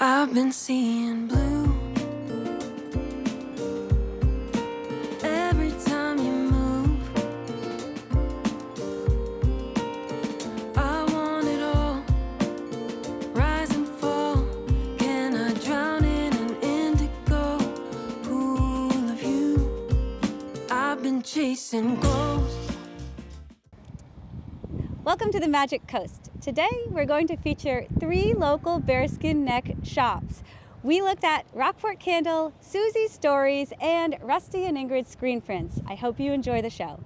I've been seeing blue every time you move. I want it all, rise and fall. Can I drown in an indigo pool of you? I've been chasing ghosts. Welcome to the Magic Coast. Today we're going to feature 3 local bearskin neck shops. We looked at Rockport Candle, Susie's Stories, and Rusty and Ingrid's screen prints. I hope you enjoy the show.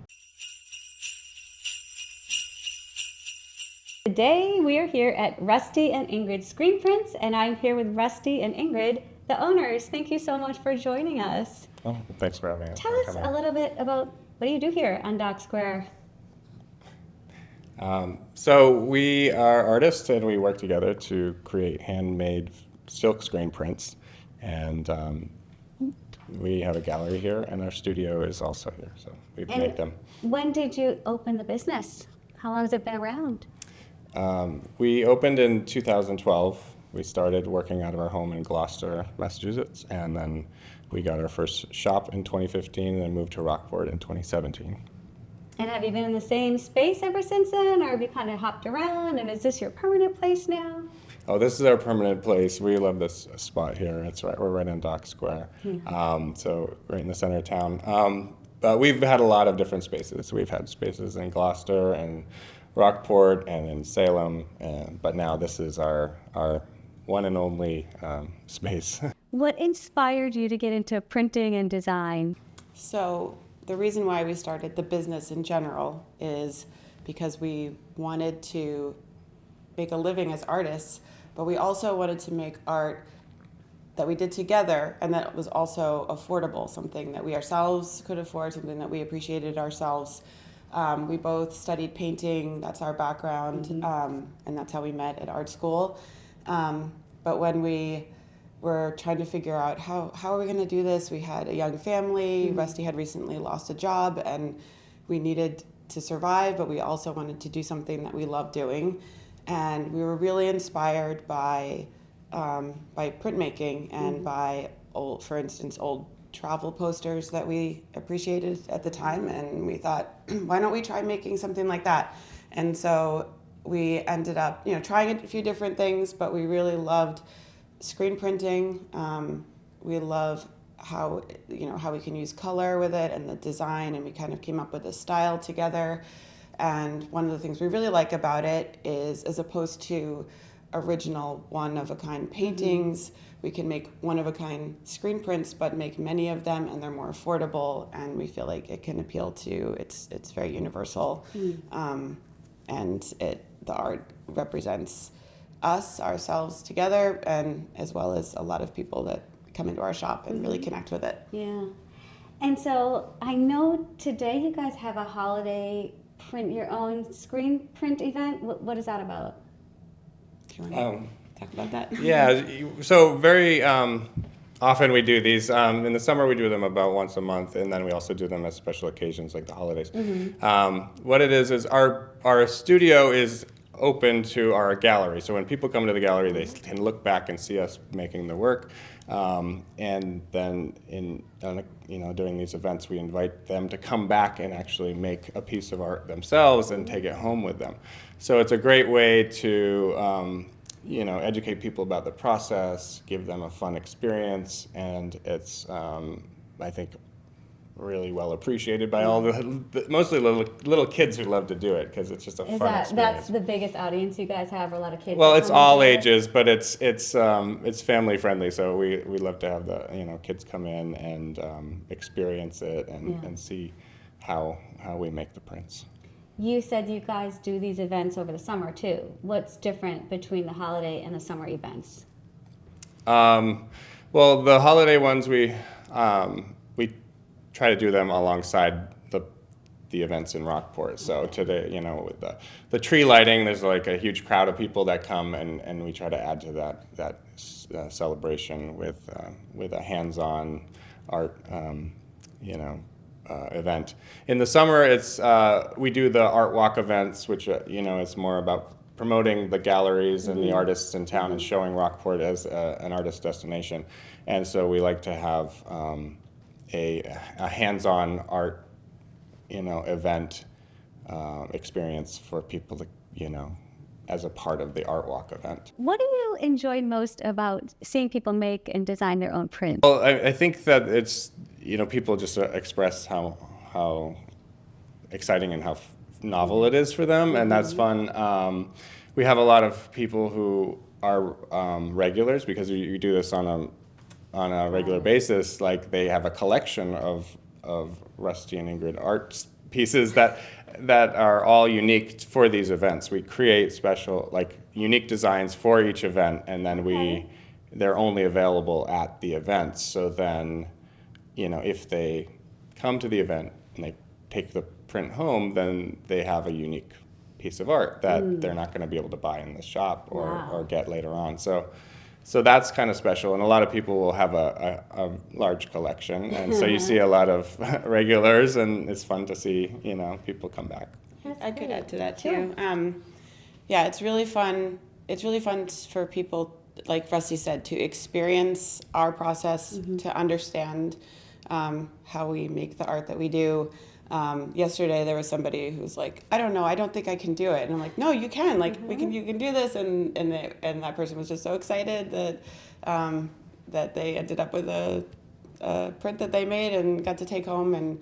Today we are here at Rusty and Ingrid's screen prints, and I'm here with Rusty and Ingrid, the owners. Thank you so much for joining us. Oh, thanks for having us. Tell us a little bit about what do you do here on Dock Square? So we are artists and we work together to create handmade silk screen prints. And we have a gallery here and our studio is also here. So we make them. When did you open the business? How long has it been around? We opened in 2012. We started working out of our home in Gloucester, Massachusetts. And then we got our first shop in 2015 and then moved to Rockport in 2017. And have you been in the same space ever since then, or have you kind of hopped around, and is this your permanent place now? Oh, this is our permanent place. We love this spot here. It's right. We're right in Dock Square, so right in the center of town. But we've had a lot of different spaces. We've had spaces in Gloucester and Rockport and in Salem, but now this is our one and only space. What inspired you to get into printing and design? So the reason why we started the business in general is because we wanted to make a living as artists, but we also wanted to make art that we did together and that was also affordable, something that we ourselves could afford, something that we appreciated ourselves. We both studied painting, that's our background, and that's how we met at art school. But when we were trying to figure out how are we going to do this. We had a young family. Rusty had recently lost a job, and we needed to survive, but we also wanted to do something that we loved doing. And we were really inspired by printmaking and by for instance, old travel posters that we appreciated at the time. And we thought, why don't we try making something like that? And so we ended up, trying a few different things, but we really loved screen printing. We love how we can use color with it and the design, and we kind of came up with a style together. And one of the things we really like about it is, as opposed to original one-of-a-kind paintings, we can make one-of-a-kind screen prints, but make many of them, and they're more affordable. And we feel like it can appeal to it's very universal, and the art represents ourselves together, and as well as a lot of people that come into our shop and really connect with it. Yeah. And so I know today you guys have a holiday print your own screen print event. What is that about? Do you want to talk about that? Yeah, so very often we do these. In the summer we do them about once a month, and then we also do them as special occasions like the holidays. What it is our studio is open to our gallery. So when people come to the gallery, they can look back and see us making the work. And then during these events, we invite them to come back and actually make a piece of art themselves and take it home with them. So it's a great way to educate people about the process, give them a fun experience, and it's I think really well appreciated by all mostly little kids who love to do it because it's just a fun experience. That's the biggest audience you guys have, or a lot of kids? Well, it's all ages, but it's family friendly, so we love to have the kids come in and experience it and see how we make the prints. You said you guys do these events over the summer too. What's different between the holiday and the summer events? Well, the holiday ones we try to do them alongside the events in Rockport. So today, with the tree lighting, there's like a huge crowd of people that come, and we try to add to that celebration with a hands-on art, event. In the summer, it's we do the art walk events, which it's more about promoting the galleries and the artists in town and showing Rockport as an artist destination. And so we like to have a hands-on art, event experience for people to, as a part of the Art Walk event. What do you enjoy most about seeing people make and design their own prints? Well, I think that it's, people just express how exciting and how novel it is for them, and that's fun. We have a lot of people who are regulars, because you do this on a regular basis. Like, they have a collection of Rusty and Ingrid art pieces that are all unique for these events. We create special, unique designs for each event, and then they're only available at the events. So then, if they come to the event and they take the print home, then they have a unique piece of art that they're not going to be able to buy in the shop or get later on. So that's kind of special, and a lot of people will have a large collection, and so you see a lot of regulars, and it's fun to see, people come back. I could add to that too. Yeah, it's really fun. It's really fun for people, like Rusty said, to experience our process, to understand how we make the art that we do. Yesterday there was somebody who was like, I don't know, I don't think I can do it, and I'm like, no, you can. Like, you can do this, and that person was just so excited that that they ended up with a print that they made and got to take home, and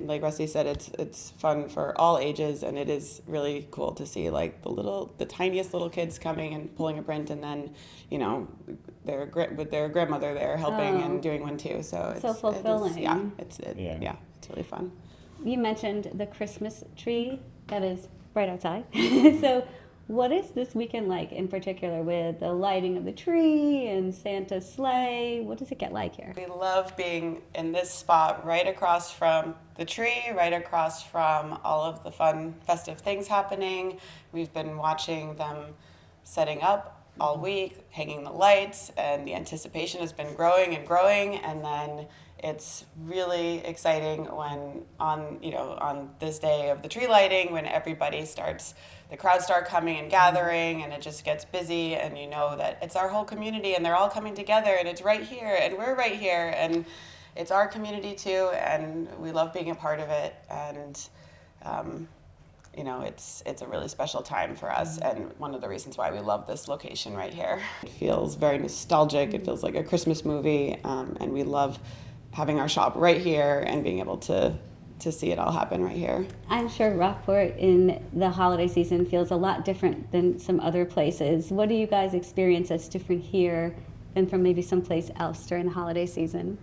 like Rusty said, it's fun for all ages, and it is really cool to see the tiniest little kids coming and pulling a print, and then with their grandmother there helping and doing one too. So it's so fulfilling. It's really fun. You mentioned the Christmas tree that is right outside. So what is this weekend like in particular, with the lighting of the tree and Santa's sleigh? What does it get like here? We love being in this spot right across from the tree, right across from all of the fun festive things happening. We've been watching them setting up all week, hanging the lights, and the anticipation has been growing and growing, and then it's really exciting when on this day of the tree lighting, when the crowds start coming and gathering, and it just gets busy, and that it's our whole community, and they're all coming together, and it's right here, and we're right here, and it's our community too, and we love being a part of it, and it's a really special time for us, and one of the reasons why we love this location right here. It feels very nostalgic. It feels like a Christmas movie, and we love having our shop right here and being able to see it all happen right here. I'm sure Rockport in the holiday season feels a lot different than some other places. What do you guys experience that's different here than from maybe someplace else during the holiday season?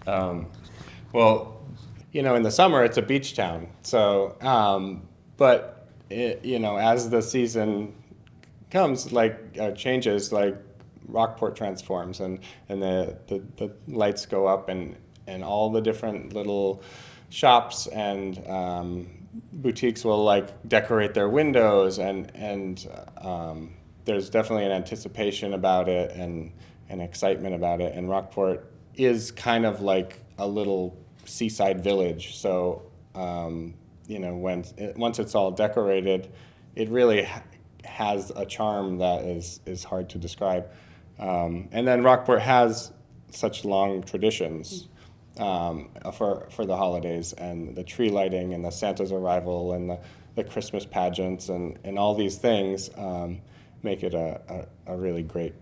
Well, in the summer it's a beach town. So, but as the season comes, changes, Rockport transforms, and the lights go up, and all the different little shops and boutiques will decorate their windows, and there's definitely an anticipation about it and an excitement about it. And Rockport is kind of like a little seaside village, so once it's all decorated, it really has a charm that is hard to describe. And then Rockport has such long traditions for the holidays, and the tree lighting, and the Santa's arrival, and the Christmas pageants, and all these things make it a really great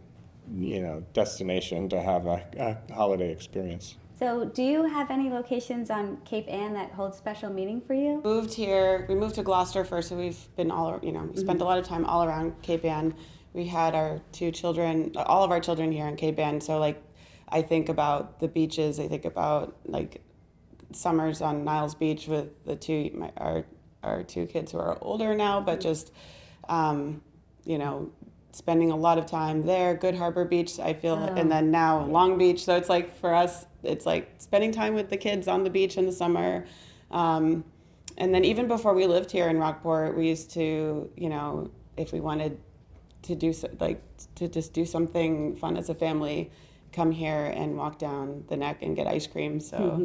destination to have a holiday experience. So do you have any locations on Cape Ann that hold special meaning for you? We moved to Gloucester first, so we've been we spent a lot of time all around Cape Ann. We had our all of our children here in Cape Ann, so I think about the beaches. I think about summers on Niles Beach with our two kids who are older now, but just spending a lot of time there. Good Harbor Beach, I feel, and then now Long Beach. So it's for us, it's spending time with the kids on the beach in the summer. And then even before we lived here in Rockport, we used to, if we wanted to do to just do something fun as a family, come here and walk down the Neck and get ice cream. So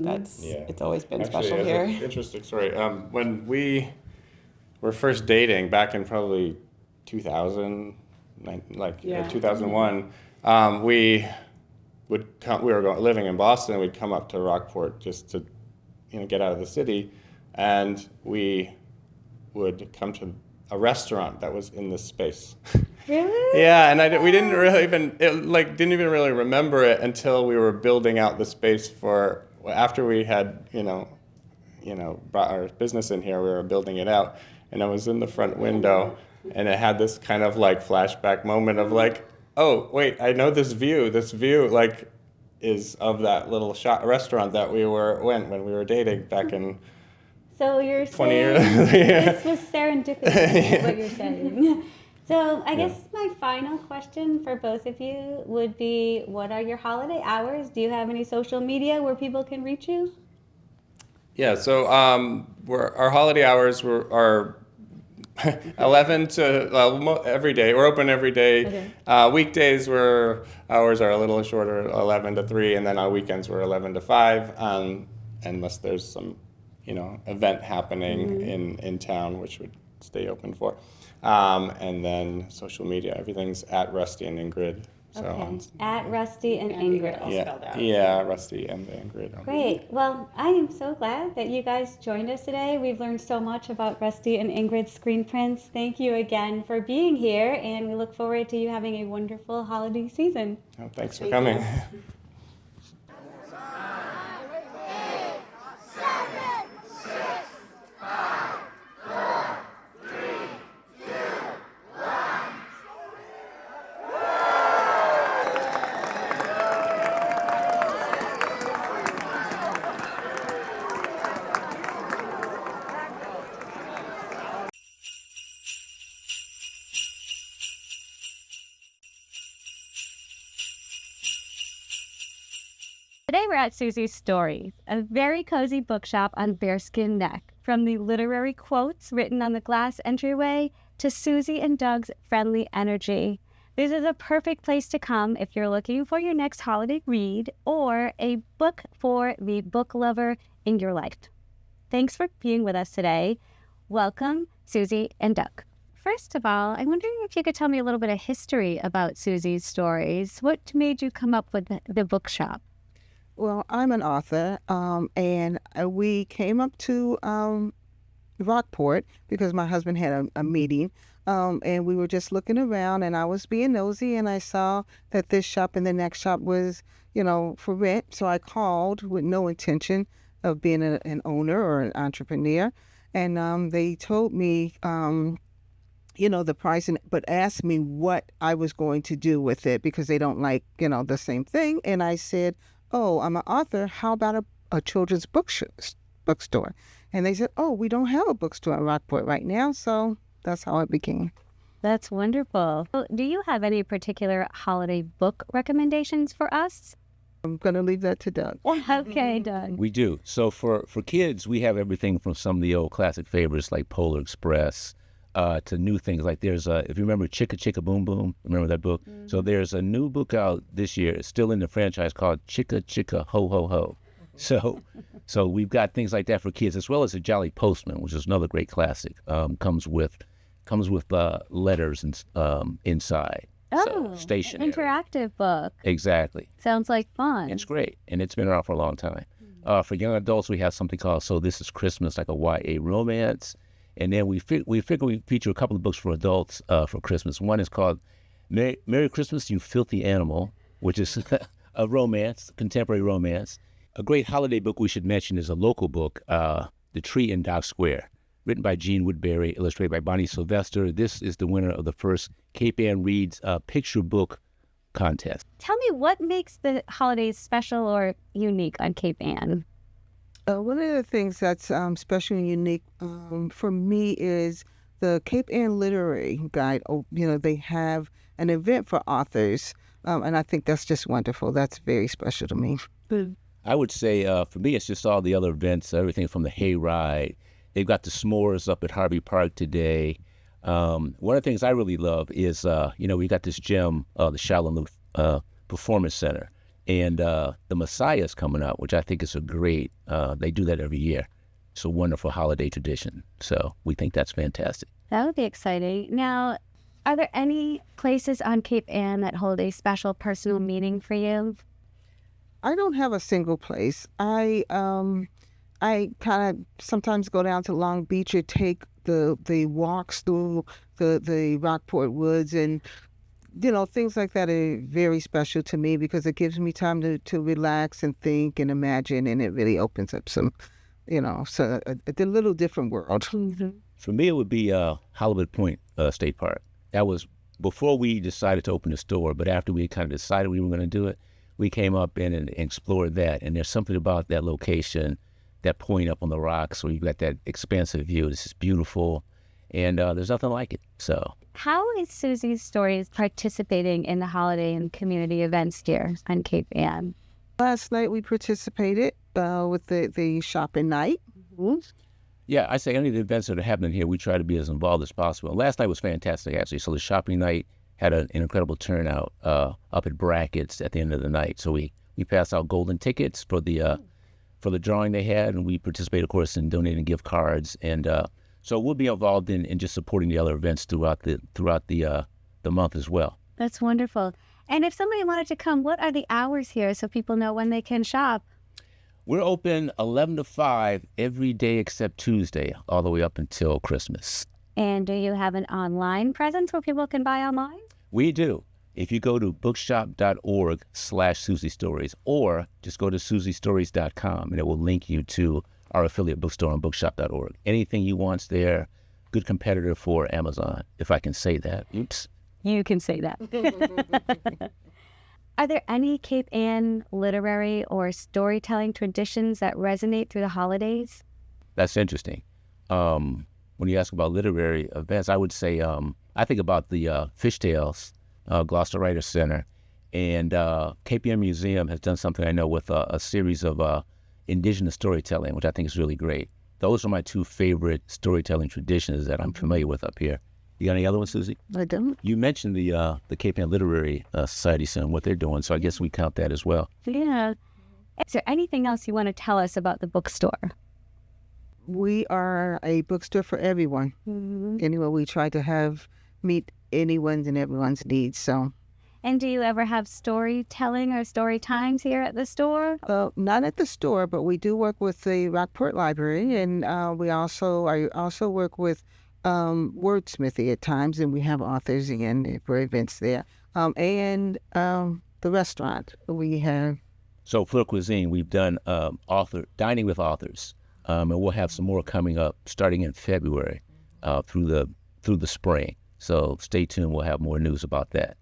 it's always been special here. Interesting story. When we were first dating back in probably 2000, Yeah. 2001, we would come. We were living in Boston. We'd come up to Rockport just to, get out of the city, and we would come to a restaurant that was in this space. Really? Yeah, and we didn't really didn't even really remember it until we were building out the space after we had brought our business in here. We were building it out, and I was in the front window, and it had this kind of flashback moment of oh wait, I know this view. This view is of that little restaurant that we went when we were dating back in. So you're 20 saying years. Yeah. this was serendipity, is what you're saying. So I guess my final question for both of you would be, what are your holiday hours? Do you have any social media where people can reach you? Yeah, so our holiday hours are 11 to every day. We're open every day. Okay. Weekdays hours are a little shorter, 11 to 3, and then on weekends we're 11 to 5, unless there's some event happening in town, which would stay open for. And then social media, everything's at Rusty and Ingrid. So Okay. At Rusty and Ingrid. all spelled out. yeah, Rusty and Ingrid. Great. Well, I am so glad that you guys joined us today. We've learned so much about Rusty and Ingrid's screen prints. Thank you again for being here, and we look forward to you having a wonderful holiday season. Oh, thanks for coming. Today we're at Susie's Stories, a very cozy bookshop on Bearskin Neck. From the literary quotes written on the glass entryway to Susie and Doug's friendly energy. This is a perfect place to come if you're looking for your next holiday read or a book for the book lover in your life. Thanks for being with us today. Welcome, Susie and Doug. First of all, I'm wondering if you could tell me a little bit of history about Susie's Stories. What made you come up with the bookshop? Well, I'm an author, and we came up to Rockport because my husband had a meeting, and we were just looking around, and I was being nosy, and I saw that this shop and the next shop was, for rent. So I called with no intention of being an owner or an entrepreneur, and they told me, the price, but asked me what I was going to do with it because they don't like, the same thing. And I said, oh, I'm an author. How about a children's bookstore? And they said, oh, we don't have a bookstore in Rockport right now. So that's how it began. That's wonderful. So, do you have any particular holiday book recommendations for us? I'm going to leave that to Doug. Okay, Doug. We do. So for kids, we have everything from some of the old classic favorites like Polar Express to new things like there's if you remember Chicka Chicka Boom Boom, remember that book? Mm-hmm. So there's a new book out this year. It's still in the franchise called Chicka Chicka Ho Ho Ho. So we've got things like that for kids, as well as the Jolly Postman, which is another great classic. Comes with letters and inside. Oh, so, stationary. Interactive book. Exactly. Sounds like fun. It's great, and it's been around for a long time. For young adults, we have something called So This Is Christmas, like a YA romance. And then we figure we feature a couple of books for adults for Christmas. One is called Merry Christmas, You Filthy Animal, which is a romance, contemporary romance. A great holiday book we should mention is a local book, The Tree in Dock Square, written by Gene Woodbury, illustrated by Bonnie Sylvester. This is the winner of the first Cape Ann Reads Picture Book Contest. Tell me what makes the holidays special or unique on Cape Ann? One of the things that's special and unique for me is the Cape Ann Literary Guide. They have an event for authors, and I think that's just wonderful. That's very special to me. I would say for me, it's just all the other events, everything from the Hayride. They've got the s'mores up at Harvey Park today. One of the things I really love is, we got this gem, the Shaolin Performance Center. And the Messiah is coming out, which I think is a great, they do that every year. It's a wonderful holiday tradition. So we think that's fantastic. That would be exciting. Now, Are there any places on Cape Ann that hold a special personal meaning for you? I don't have a single place. I kind of sometimes go down to Long Beach or take the walks through the Rockport Woods, and things like that are very special to me because it gives me time to relax and think and imagine, and it really opens up some, so a little different world. For me, it would be Hollywood Point State Park. That was before we decided to open the store, but after we kind of decided we were going to do it, we came up in and explored that. And there's something about that location, that point up on the rocks where you've got that expansive view. It's just beautiful, and there's nothing like it. So, how is Susie's Stories participating in the holiday and community events here on Cape Ann? Last night we participated with the shopping night. Yeah, I say any of the events that are happening here, we try to be as involved as possible. Last night was fantastic, actually. So the shopping night had an incredible turnout up at Brackett's at the end of the night. So we passed out golden tickets for the drawing they had, and we participated, of course, in donating gift cards. And so we'll be involved in just supporting the other events throughout the month as well. That's wonderful. And if somebody wanted to come, what are the hours here so people know when they can shop? We're open 11 to 5 every day except Tuesday, all the way up until Christmas. And do you have an online presence where people can buy online? We do. If you go to bookshop.org/Susie Stories, or just go to susiestories.com, and it will link you to our affiliate bookstore on bookshop.org. Anything you want's there. Good competitor for Amazon, if I can say that. Oops. You can say that. Are there any Cape Ann literary or storytelling traditions that resonate through the holidays? That's interesting. When you ask about literary events, I would say I think about the Fishtails, Gloucester Writers Center, and Cape Ann Museum has done something I know with a series of indigenous storytelling, which I think is really great. Those are my two favorite storytelling traditions that I'm familiar with up here. You got any other ones, Susie? I don't. You mentioned the Cape Ann Literary Society Center, what they're doing, so I guess we count that as well. Yeah. Is there anything else you want to tell us about the bookstore? We are a bookstore for everyone. Anyway, we try to meet anyone's and everyone's needs. So. And do you ever have storytelling or story times here at the store? Not at the store, but we do work with the Rockport Library, and I also work with wordsmithy at times, and we have authors in for events there. And the restaurant we have. So Fleur Cuisine, we've done dining with authors, and we'll have some more coming up starting in February through the spring. So stay tuned. We'll have more news about that.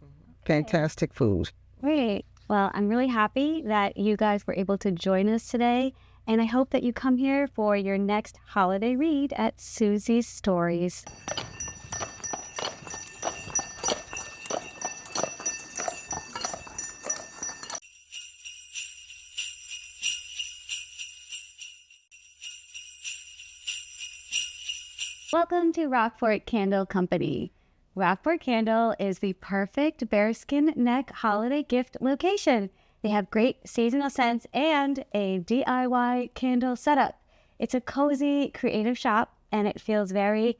Fantastic food. Great. Well, I'm really happy that you guys were able to join us today, and I hope that you come here for your next holiday read at Susie's Stories. Welcome to Rockport Candle Company. Rockport Candle is the perfect bearskin neck holiday gift location. They have great seasonal scents and a DIY candle setup. It's a cozy, creative shop, and it feels very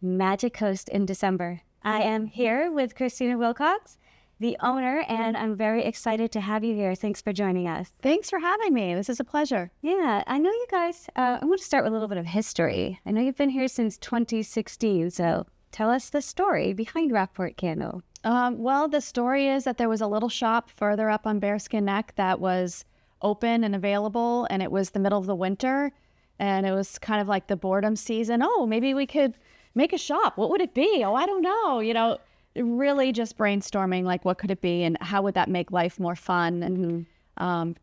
Magic Coast in December. I am here with Christina Wilcox, the owner, and I'm very excited to have you here. Thanks for joining us. Thanks for having me. This is a pleasure. Yeah, I know you guys, I want to start with a little bit of history. I know you've been here since 2016, so tell us the story behind Rockport Candle. Well, the story is that there was a little shop further up on Bearskin Neck that was open and available, and it was the middle of the winter, and it was kind of like the boredom season. Oh, maybe we could make a shop. What would it be? Oh, I don't know. Really just brainstorming, like, what could it be, and how would that make life more fun? And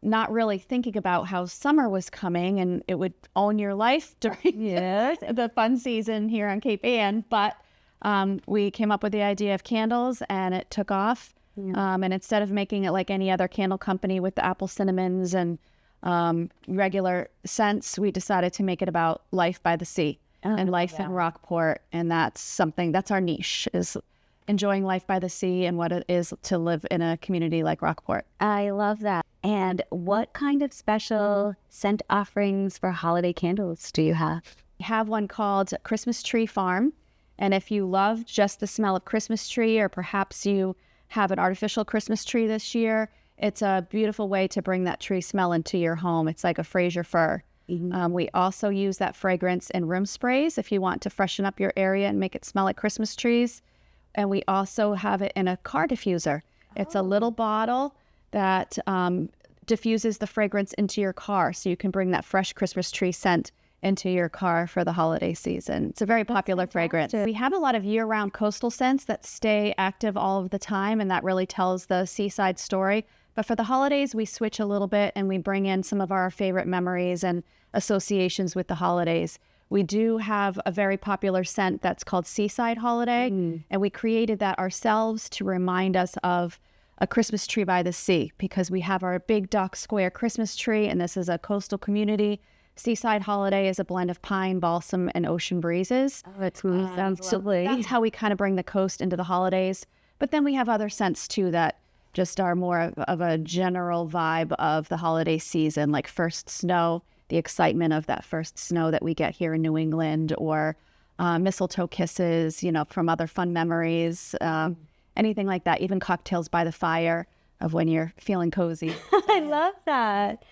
not really thinking about how summer was coming, and it would own your life during the fun season here on Cape Ann, but we came up with the idea of candles, and it took off. And instead of making it like any other candle company with the apple cinnamons and regular scents, we decided to make it about life by the sea and life in Rockport. And that's our niche, is enjoying life by the sea and what it is to live in a community like Rockport. I love that. And what kind of special scent offerings for holiday candles do you have? We have one called Christmas Tree Farm. And if you love just the smell of Christmas tree, or perhaps you have an artificial Christmas tree this year, it's a beautiful way to bring that tree smell into your home. It's like a Fraser fir. We also use that fragrance in room sprays if you want to freshen up your area and make it smell like Christmas trees. And we also have it in a car diffuser. It's a little bottle that diffuses the fragrance into your car, so you can bring that fresh Christmas tree scent into your car for the holiday season. It's a very popular fragrance. We have a lot of year-round coastal scents that stay active all of the time, and that really tells the seaside story. But for the holidays, we switch a little bit and we bring in some of our favorite memories and associations with the holidays. We do have a very popular scent that's called Seaside Holiday, and we created that ourselves to remind us of a Christmas tree by the sea, because we have our big Dock Square Christmas tree, and this is a coastal community. Seaside Holiday is a blend of pine, balsam, and ocean breezes. Oh, it sounds lovely. That's how we kind of bring the coast into the holidays. But then we have other scents too that just are more of a general vibe of the holiday season, like first snow, the excitement of that first snow that we get here in New England, or mistletoe kisses, from other fun memories, anything like that, even cocktails by the fire of when you're feeling cozy. I love that.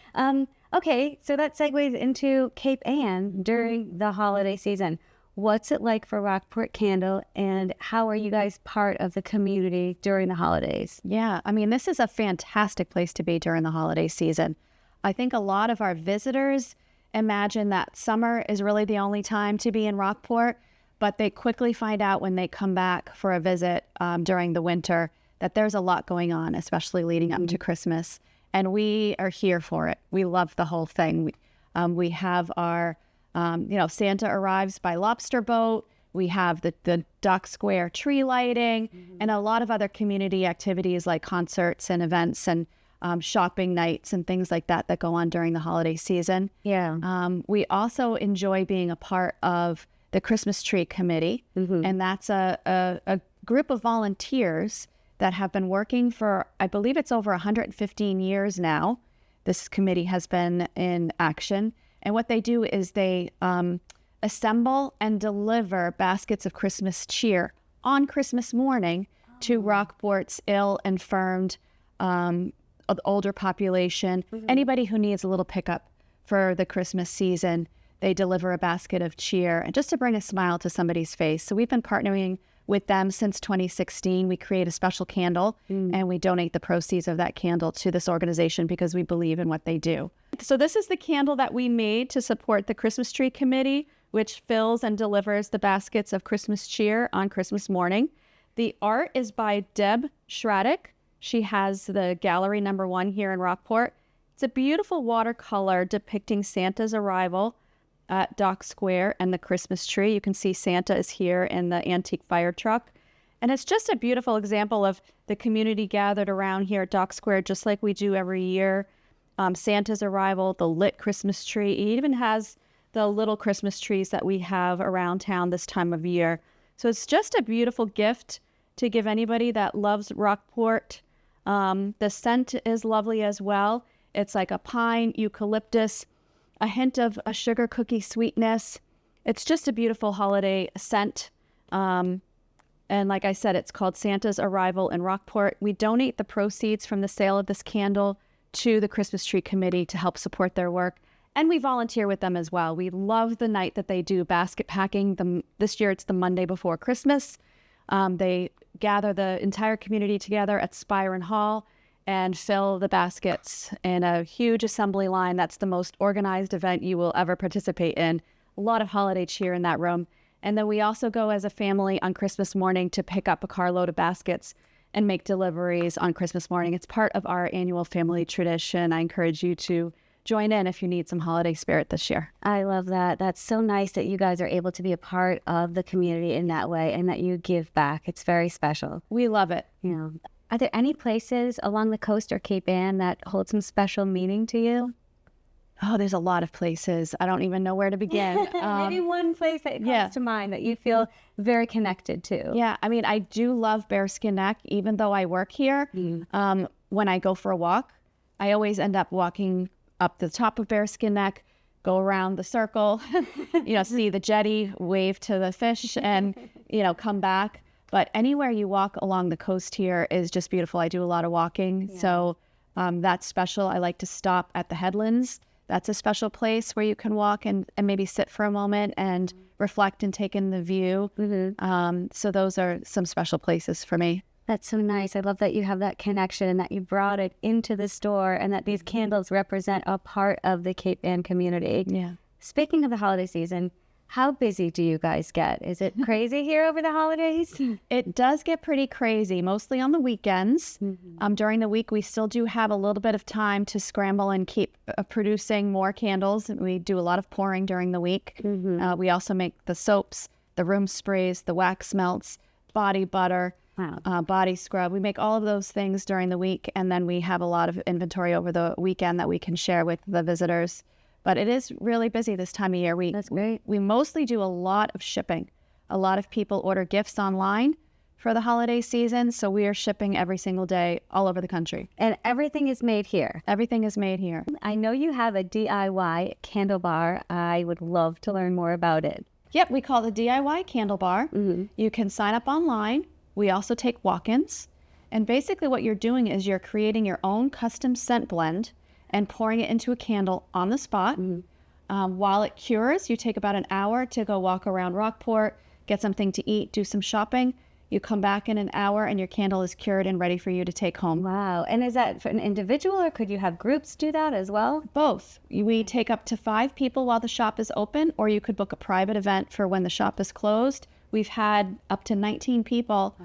Okay, so that segues into Cape Ann during the holiday season. What's it like for Rockport Candle, and how are you guys part of the community during the holidays? Yeah, I mean, this is a fantastic place to be during the holiday season. I think a lot of our visitors imagine that summer is really the only time to be in Rockport, but they quickly find out when they come back for a visit during the winter that there's a lot going on, especially leading up to Christmas. And we are here for it. We love the whole thing. We have our, Santa arrives by lobster boat. We have the Dock Square tree lighting, and a lot of other community activities like concerts and events and shopping nights and things like that that go on during the holiday season. Yeah. We also enjoy being a part of the Christmas Tree Committee, and that's a group of volunteers that have been working for, I believe it's over 115 years now. This committee has been in action. And what they do is they assemble and deliver baskets of Christmas cheer on Christmas morning to Rockport's ill, infirmed, older population, anybody who needs a little pickup for the Christmas season. They deliver a basket of cheer, and just to bring a smile to somebody's face. So we've been partnering with them since 2016. We create a special candle and we donate the proceeds of that candle to this organization because we believe in what they do. So this is the candle that we made to support the Christmas Tree Committee, which fills and delivers the baskets of Christmas cheer on Christmas morning. The art is by Deb Schraddick. She has the gallery #1 here in Rockport. It's a beautiful watercolor depicting Santa's arrival at Dock Square and the Christmas tree. You can see Santa is here in the antique fire truck. And it's just a beautiful example of the community gathered around here at Dock Square, just like we do every year. Santa's arrival, the lit Christmas tree. It even has the little Christmas trees that we have around town this time of year. So it's just a beautiful gift to give anybody that loves Rockport. The scent is lovely as well. It's like a pine, eucalyptus, a hint of a sugar cookie sweetness. It's just a beautiful holiday scent. And like I said, it's called Santa's Arrival in Rockport. We donate the proceeds from the sale of this candle to the Christmas Tree Committee to help support their work. And we volunteer with them as well. We love the night that they do basket packing. This year it's the Monday before Christmas. They gather the entire community together at Spyron Hall and fill the baskets in a huge assembly line. That's the most organized event you will ever participate in. A lot of holiday cheer in that room. And then we also go as a family on Christmas morning to pick up a carload of baskets and make deliveries on Christmas morning. It's part of our annual family tradition. I encourage you to join in if you need some holiday spirit this year. I love that. That's so nice that you guys are able to be a part of the community in that way and that you give back. It's very special. We love it. Yeah. Are there any places along the coast or Cape Ann that hold some special meaning to you? Oh, there's a lot of places. I don't even know where to begin. Maybe one place that comes to mind that you feel very connected to. Yeah, I mean, I do love Bearskin Neck, even though I work here. When I go for a walk, I always end up walking up the top of Bearskin Neck, go around the circle, see the jetty, wave to the fish, and come back. But anywhere you walk along the coast here is just beautiful. I do a lot of walking, so that's special. I like to stop at the headlands. That's a special place where you can walk and maybe sit for a moment and reflect and take in the view. So those are some special places for me. That's so nice. I love that you have that connection and that you brought it into the store and that these candles represent a part of the Cape Ann community. Yeah. Speaking of the holiday season, how busy do you guys get? Is it crazy here over the holidays? It does get pretty crazy, mostly on the weekends. During the week, we still do have a little bit of time to scramble and keep producing more candles. We do a lot of pouring during the week. We also make the soaps, the room sprays, the wax melts, body butter, body scrub. We make all of those things during the week, and then we have a lot of inventory over the weekend that we can share with the visitors. But it is really busy this time of year. That's great. We mostly do a lot of shipping. A lot of people order gifts online for the holiday season, so we are shipping every single day all over the country. And everything is made here. Everything is made here. I know you have a DIY candle bar. I would love to learn more about it. Yep, we call it the DIY Candle Bar. You can sign up online. We also take walk-ins. And basically what you're doing is you're creating your own custom scent blend and pouring it into a candle on the spot. While it cures, you take about an hour to go walk around Rockport, get something to eat, do some shopping. You come back in an hour and your candle is cured and ready for you to take home. Wow. And is that for an individual or could you have groups do that as well? Both. We take up to 5 people while the shop is open, or you could book a private event for when the shop is closed. We've had up to 19 people.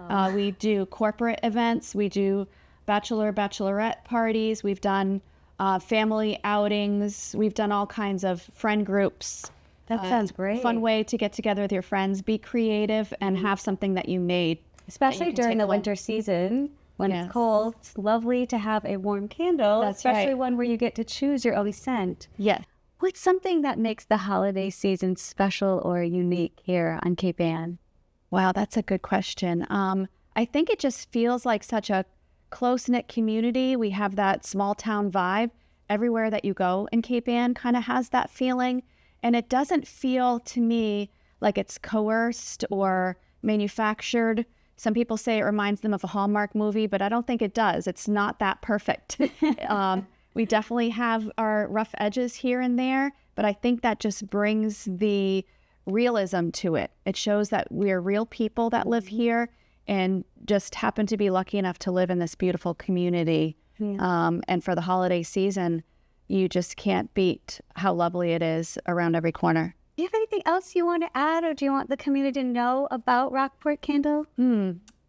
Wow. We do corporate events. We do bachelorette parties. We've done family outings. We've done all kinds of friend groups. That sounds great. Fun way to get together with your friends, be creative, and have something that you made. Especially can during take the home. winter season when Yes. it's cold. It's lovely to have a warm candle, That's especially right. one where you get to choose your own scent. Yes. What's something that makes the holiday season special or unique here on Cape Ann? Wow, that's a good question. I think it just feels like such a close-knit community. We have that small town vibe. Everywhere that you go in Cape Ann kind of has that feeling. And it doesn't feel to me like it's coerced or manufactured. Some people say it reminds them of a Hallmark movie, but I don't think it does. It's not that perfect. We definitely have our rough edges here and there, but I think that just brings the realism to it. It shows that we're real people that live here and just happen to be lucky enough to live in this beautiful community. And for the holiday season, you just can't beat how lovely it is around every corner. Do you have anything else you want to add or do you want the community to know about Rockport Candle?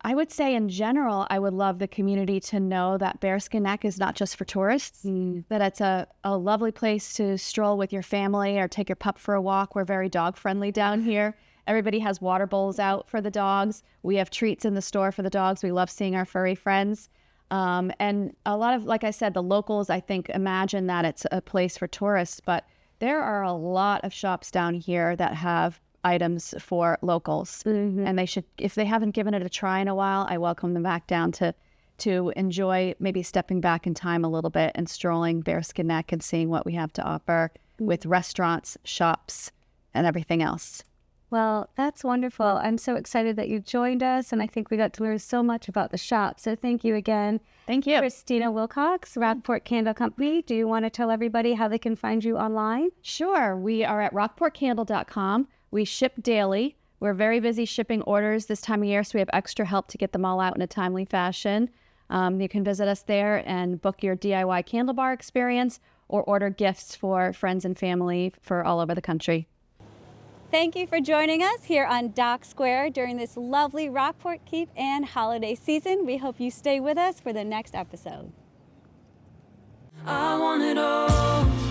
I would say in general, I would love the community to know that Bearskin Neck is not just for tourists, that it's a lovely place to stroll with your family or take your pup for a walk. We're very dog friendly down here. Everybody has water bowls out for the dogs. We have treats in the store for the dogs. We love seeing our furry friends. And a lot of, like I said, the locals, I think, imagine that it's a place for tourists, but there are a lot of shops down here that have items for locals. And they should, if they haven't given it a try in a while, I welcome them back down to enjoy maybe stepping back in time a little bit and strolling Bearskin Neck and seeing what we have to offer with restaurants, shops, and everything else. Well, that's wonderful. I'm so excited that you joined us, and I think we got to learn so much about the shop. So thank you again. Thank you. Christina Wilcox, Rockport Candle Company. Do you want to tell everybody how they can find you online? Sure. We are at rockportcandle.com. We ship daily. We're very busy shipping orders this time of year, so we have extra help to get them all out in a timely fashion. You can visit us there and book your DIY candle bar experience or order gifts for friends and family for all over the country. Thank you for joining us here on Dock Square during this lovely Rockport Cape Ann holiday season. We hope you stay with us for the next episode. I want it all.